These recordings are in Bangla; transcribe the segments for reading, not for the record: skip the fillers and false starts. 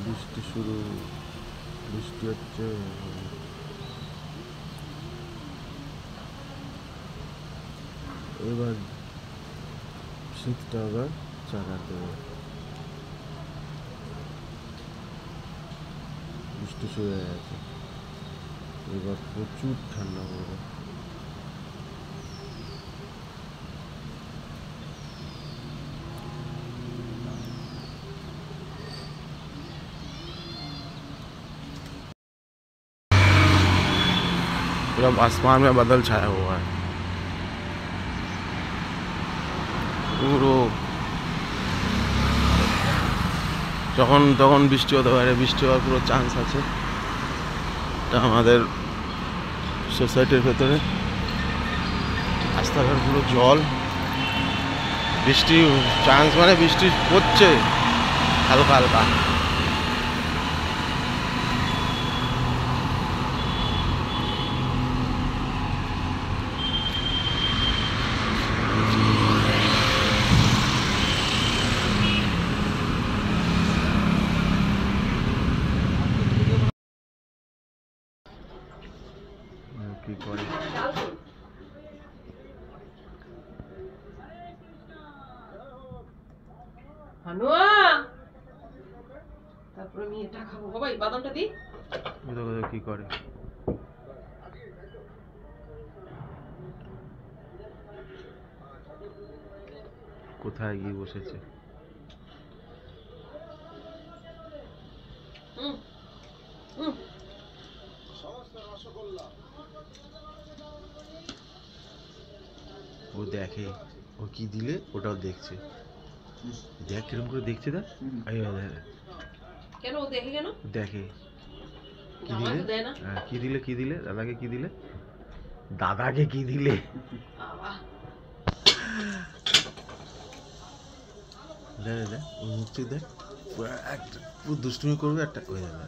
বৃষ্টি শুরু, বৃষ্টি হচ্ছে। এবার শীতটা আবার চাকা দেবে। বৃষ্টি শুরু হয়ে গেছে, এবার প্রচুর ঠান্ডা পড়বে। पूरा आसमान में बादल छाया हुआ है, পুরো যখন তখন বৃষ্টি হতে পারে, বৃষ্টি হওয়ার পুরো চান্স আছে। এটা আমাদের সোসাইটির ভেতরে রাস্তাঘাট পুরো জল, বৃষ্টি চান্স মানে বৃষ্টি হচ্ছে হালকা হালকা। কি করে তারপরে আমি এটা খাবো বাবা, এই বাদামটা দি। কি করে কোথায় গিয়ে বসেছে? ও দেখে, ও কি দিলে ওটাও দেখছে। দেখ কিরকম করে দেখছে, দেখ কেন ও দেখে? কেন দেখে? কি দিলে? হ্যাঁ, কি দিলে? কি দিলে দাদাকে? কি দিলে দাদাকে? কি দিলে? দেখ দেখ ওর মুখ চোখ দেখ, পুরো দুষ্টুমি করবে একটা হয়ে যাবে।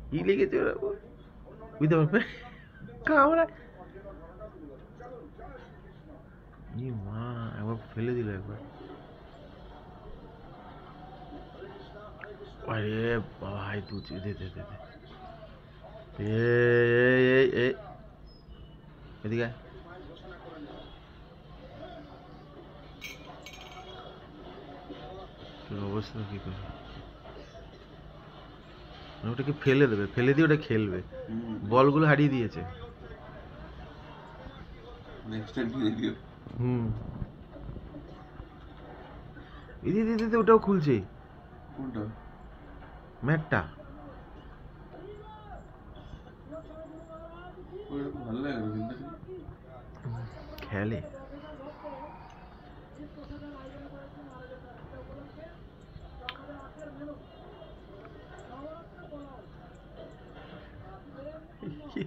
কি লেগেছে ওরা বুঝতে পারবে? কামড়া মা একবার ফেলে দিল একবার। আরে ভাই তুই দে দে দে দে, এদিকে তোর অবস্থা কি করে? ওটাকে ফেলে দেবে, ফেলে দিয়ে ওটা খেলবে। বলগুলো হারিয়ে দিয়েছে। দিদি ওটাও খুলছে, ম্যাটটা। খেলে কি